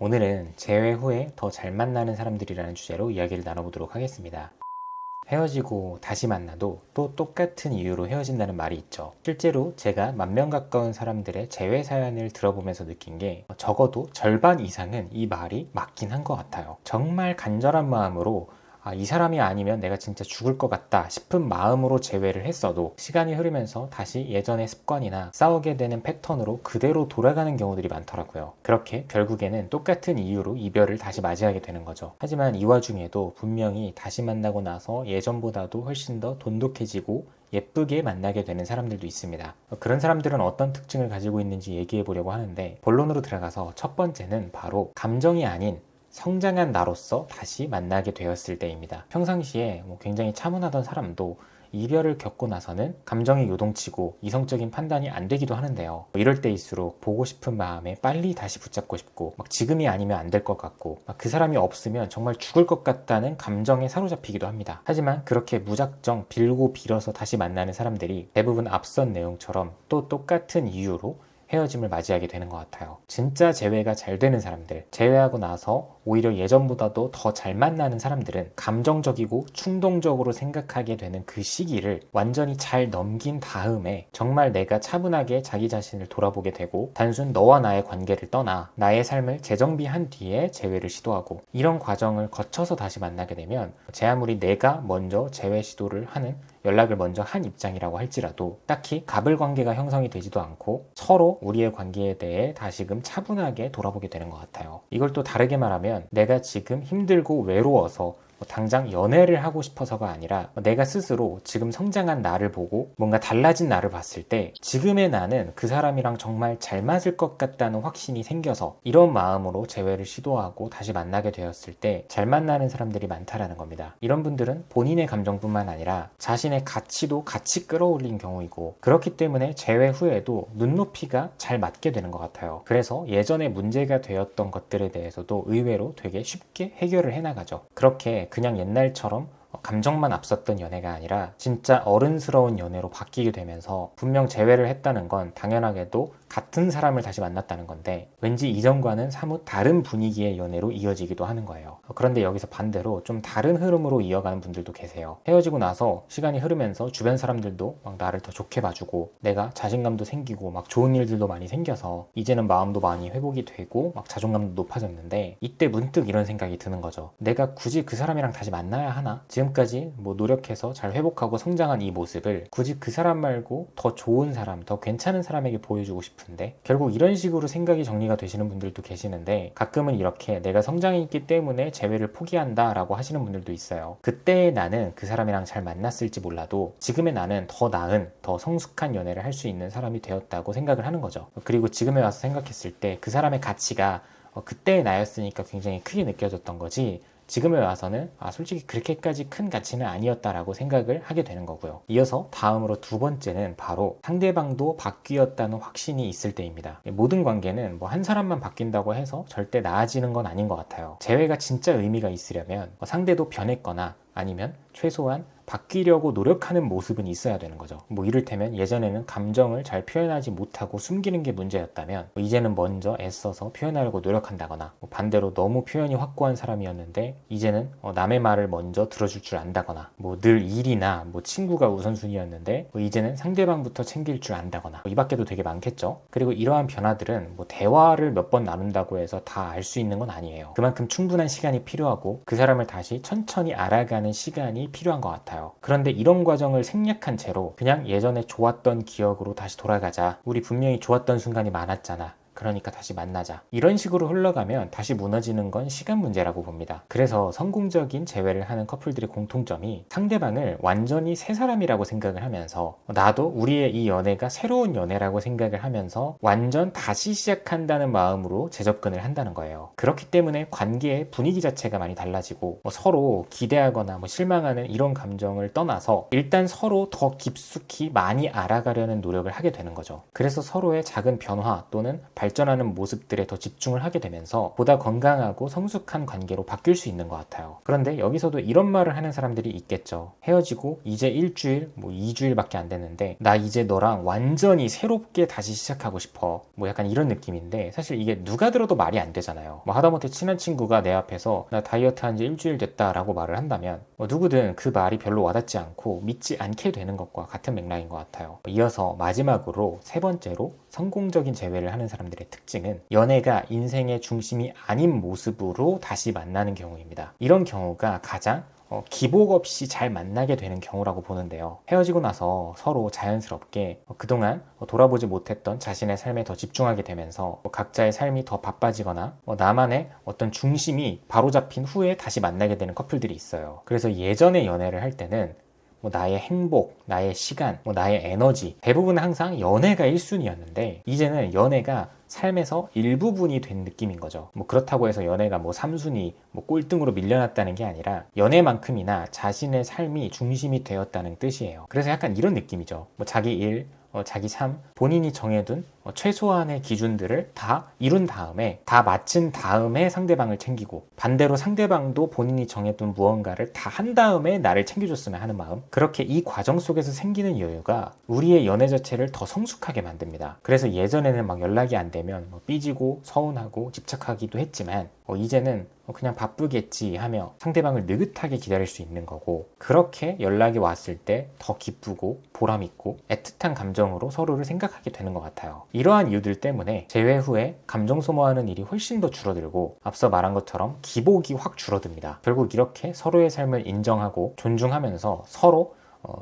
오늘은 재회 후에 더 잘 만나는 사람들이라는 주제로 이야기를 나눠보도록 하겠습니다. 헤어지고 다시 만나도 또 똑같은 이유로 헤어진다는 말이 있죠. 실제로 제가 10,000명 가까운 사람들의 재회 사연을 들어보면서 느낀 게 적어도 절반 이상은 이 말이 맞긴 한 것 같아요. 정말 간절한 마음으로 이 사람이 아니면 내가 진짜 죽을 것 같다 싶은 마음으로 재회를 했어도 시간이 흐르면서 다시 예전의 습관이나 싸우게 되는 패턴으로 그대로 돌아가는 경우들이 많더라고요. 그렇게 결국에는 똑같은 이유로 이별을 다시 맞이하게 되는 거죠. 하지만 이 와중에도 분명히 다시 만나고 나서 예전보다도 훨씬 더 돈독해지고 예쁘게 만나게 되는 사람들도 있습니다. 그런 사람들은 어떤 특징을 가지고 있는지 얘기해 보려고 하는데, 본론으로 들어가서 첫 번째는 바로 감정이 아닌 성장한 나로서 다시 만나게 되었을 때입니다. 평상시에 굉장히 차분하던 사람도 이별을 겪고 나서는 감정이 요동치고 이성적인 판단이 안 되기도 하는데요. 이럴 때일수록 보고 싶은 마음에 빨리 다시 붙잡고 싶고, 지금이 아니면 안 될 것 같고, 그 사람이 없으면 정말 죽을 것 같다는 감정에 사로잡히기도 합니다. 하지만 그렇게 무작정 빌고 빌어서 다시 만나는 사람들이 대부분 앞선 내용처럼 또 똑같은 이유로 헤어짐을 맞이하게 되는 것 같아요. 진짜 재회가 잘 되는 사람들, 재회하고 나서 오히려 예전보다도 더 잘 만나는 사람들은 감정적이고 충동적으로 생각하게 되는 그 시기를 완전히 잘 넘긴 다음에 정말 내가 차분하게 자기 자신을 돌아보게 되고, 단순 너와 나의 관계를 떠나 나의 삶을 재정비한 뒤에 재회를 시도하고, 이런 과정을 거쳐서 다시 만나게 되면 제 아무리 내가 먼저 재회 시도를 하는, 연락을 먼저 한 입장이라고 할지라도 딱히 갑을 관계가 형성이 되지도 않고 서로 우리의 관계에 대해 다시금 차분하게 돌아보게 되는 것 같아요. 이걸 또 다르게 말하면, 내가 지금 힘들고 외로워서 당장 연애를 하고 싶어서가 아니라 내가 스스로 지금 성장한 나를 보고 뭔가 달라진 나를 봤을 때 지금의 나는 그 사람이랑 정말 잘 맞을 것 같다는 확신이 생겨서 이런 마음으로 재회를 시도하고 다시 만나게 되었을 때 잘 만나는 사람들이 많다라는 겁니다. 이런 분들은 본인의 감정뿐만 아니라 자신의 가치도 같이 끌어올린 경우이고, 그렇기 때문에 재회 후에도 눈높이가 잘 맞게 되는 것 같아요. 그래서 예전에 문제가 되었던 것들에 대해서도 의외로 되게 쉽게 해결을 해나가죠. 그렇게 그냥 옛날처럼 감정만 앞섰던 연애가 아니라 진짜 어른스러운 연애로 바뀌게 되면서, 분명 재회를 했다는 건 당연하게도 같은 사람을 다시 만났다는 건데 왠지 이전과는 사뭇 다른 분위기의 연애로 이어지기도 하는 거예요. 그런데 여기서 반대로 좀 다른 흐름으로 이어가는 분들도 계세요. 헤어지고 나서 시간이 흐르면서 주변 사람들도 나를 더 좋게 봐주고 내가 자신감도 생기고 좋은 일들도 많이 생겨서 이제는 마음도 많이 회복이 되고 자존감도 높아졌는데, 이때 문득 이런 생각이 드는 거죠. 내가 굳이 그 사람이랑 다시 만나야 하나? 지금까지 노력해서 잘 회복하고 성장한 이 모습을 굳이 그 사람 말고 더 좋은 사람, 더 괜찮은 사람에게 보여주고 싶은데, 결국 이런 식으로 생각이 정리가 되시는 분들도 계시는데, 가끔은 이렇게 내가 성장했기 때문에 재회를 포기한다 라고 하시는 분들도 있어요. 그때의 나는 그 사람이랑 잘 만났을지 몰라도 지금의 나는 더 나은, 더 성숙한 연애를 할 수 있는 사람이 되었다고 생각을 하는 거죠. 그리고 지금에 와서 생각했을 때 그 사람의 가치가 그때의 나였으니까 굉장히 크게 느껴졌던 거지, 지금에 와서는 솔직히 그렇게까지 큰 가치는 아니었다라고 생각을 하게 되는 거고요. 이어서 다음으로 두 번째는 바로 상대방도 바뀌었다는 확신이 있을 때입니다. 모든 관계는 한 사람만 바뀐다고 해서 절대 나아지는 건 아닌 것 같아요. 재회가 진짜 의미가 있으려면 상대도 변했거나 아니면 최소한 바뀌려고 노력하는 모습은 있어야 되는 거죠. 이를테면 예전에는 감정을 잘 표현하지 못하고 숨기는 게 문제였다면 이제는 먼저 애써서 표현하려고 노력한다거나, 반대로 너무 표현이 확고한 사람이었는데 이제는 남의 말을 먼저 들어줄 줄 안다거나, 늘 일이나 친구가 우선순위였는데 이제는 상대방부터 챙길 줄 안다거나, 이 밖에도 되게 많겠죠. 그리고 이러한 변화들은 대화를 몇 번 나눈다고 해서 다 알 수 있는 건 아니에요. 그만큼 충분한 시간이 필요하고 그 사람을 다시 천천히 알아가는 시간이 필요한 것 같아요. 그런데 이런 과정을 생략한 채로 그냥 예전에 좋았던 기억으로 다시 돌아가자, 우리 분명히 좋았던 순간이 많았잖아, 그러니까 다시 만나자, 이런 식으로 흘러가면 다시 무너지는 건 시간 문제라고 봅니다. 그래서 성공적인 재회를 하는 커플들의 공통점이 상대방을 완전히 새 사람이라고 생각을 하면서, 나도 우리의 이 연애가 새로운 연애라고 생각을 하면서 완전 다시 시작한다는 마음으로 재접근을 한다는 거예요. 그렇기 때문에 관계의 분위기 자체가 많이 달라지고, 서로 기대하거나 실망하는 이런 감정을 떠나서 일단 서로 더 깊숙이 많이 알아가려는 노력을 하게 되는 거죠. 그래서 서로의 작은 변화 또는 발전하는 모습들에 더 집중을 하게 되면서 보다 건강하고 성숙한 관계로 바뀔 수 있는 것 같아요. 그런데 여기서도 이런 말을 하는 사람들이 있겠죠. 헤어지고 이제 일주일, 2주일밖에 안 됐는데 나 이제 너랑 완전히 새롭게 다시 시작하고 싶어. 약간 이런 느낌인데 사실 이게 누가 들어도 말이 안 되잖아요. 하다못해 친한 친구가 내 앞에서 나 다이어트 한 지 일주일 됐다라고 말을 한다면 누구든 그 말이 별로 와닿지 않고 믿지 않게 되는 것과 같은 맥락인 것 같아요. 이어서 마지막으로 세 번째로 성공적인 재회를 하는 사람들의 특징은 연애가 인생의 중심이 아닌 모습으로 다시 만나는 경우입니다. 이런 경우가 가장 기복 없이 잘 만나게 되는 경우라고 보는데요. 헤어지고 나서 서로 자연스럽게 그동안 돌아보지 못했던 자신의 삶에 더 집중하게 되면서 각자의 삶이 더 바빠지거나 나만의 어떤 중심이 바로잡힌 후에 다시 만나게 되는 커플들이 있어요. 그래서 예전에 연애를 할 때는 나의 행복, 나의 시간, 나의 에너지 대부분 항상 연애가 1순위였는데 이제는 연애가 삶에서 일부분이 된 느낌인 거죠. 그렇다고 해서 연애가 3순위, 꼴등으로 밀려났다는 게 아니라 연애만큼이나 자신의 삶이 중심이 되었다는 뜻이에요. 그래서 약간 이런 느낌이죠. 자기 일, 자기 삶, 본인이 정해둔 최소한의 기준들을 다 이룬 다음에 다 마친 다음에 상대방을 챙기고 반대로 상대방도 본인이 정해둔 무언가를 다 한 다음에 나를 챙겨줬으면 하는 마음, 그렇게 이 과정 속에서 생기는 여유가 우리의 연애 자체를 더 성숙하게 만듭니다. 그래서 예전에는 연락이 안 되면 삐지고 서운하고 집착하기도 했지만 이제는 그냥 바쁘겠지 하며 상대방을 느긋하게 기다릴 수 있는 거고, 그렇게 연락이 왔을 때 더 기쁘고 보람있고 애틋한 감정으로 서로를 생각하게 되는 것 같아요. 이러한 이유들 때문에 재회 후에 감정 소모하는 일이 훨씬 더 줄어들고 앞서 말한 것처럼 기복이 확 줄어듭니다. 결국 이렇게 서로의 삶을 인정하고 존중하면서 서로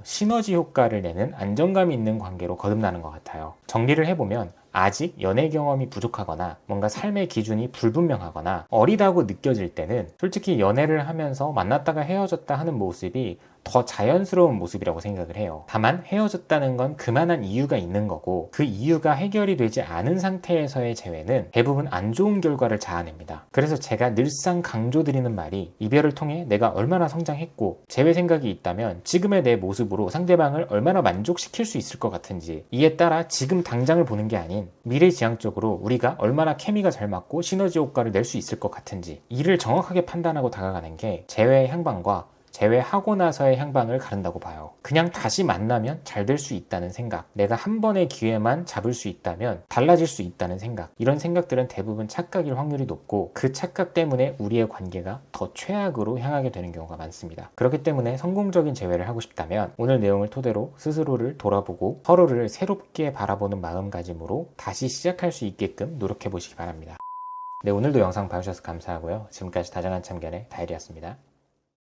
시너지 효과를 내는 안정감 있는 관계로 거듭나는 것 같아요. 정리를 해보면 아직 연애 경험이 부족하거나 뭔가 삶의 기준이 불분명하거나 어리다고 느껴질 때는 솔직히 연애를 하면서 만났다가 헤어졌다 하는 모습이 더 자연스러운 모습이라고 생각을 해요. 다만 헤어졌다는 건 그만한 이유가 있는 거고 그 이유가 해결이 되지 않은 상태에서의 재회는 대부분 안 좋은 결과를 자아냅니다. 그래서 제가 늘상 강조드리는 말이 이별을 통해 내가 얼마나 성장했고 재회 생각이 있다면 지금의 내 모습으로 상대방을 얼마나 만족시킬 수 있을 것 같은지, 이에 따라 지금 당장을 보는 게 아닌 미래지향적으로 우리가 얼마나 케미가 잘 맞고 시너지 효과를 낼 수 있을 것 같은지, 이를 정확하게 판단하고 다가가는 게 재회의 향방과 재회하고 나서의 향방을 가른다고 봐요. 그냥 다시 만나면 잘 될 수 있다는 생각, 내가 한 번의 기회만 잡을 수 있다면 달라질 수 있다는 생각, 이런 생각들은 대부분 착각일 확률이 높고 그 착각 때문에 우리의 관계가 더 최악으로 향하게 되는 경우가 많습니다. 그렇기 때문에 성공적인 재회를 하고 싶다면 오늘 내용을 토대로 스스로를 돌아보고 서로를 새롭게 바라보는 마음가짐으로 다시 시작할 수 있게끔 노력해 보시기 바랍니다. 네, 오늘도 영상 봐주셔서 감사하고요. 지금까지 다정한 참견의 다일이었습니다.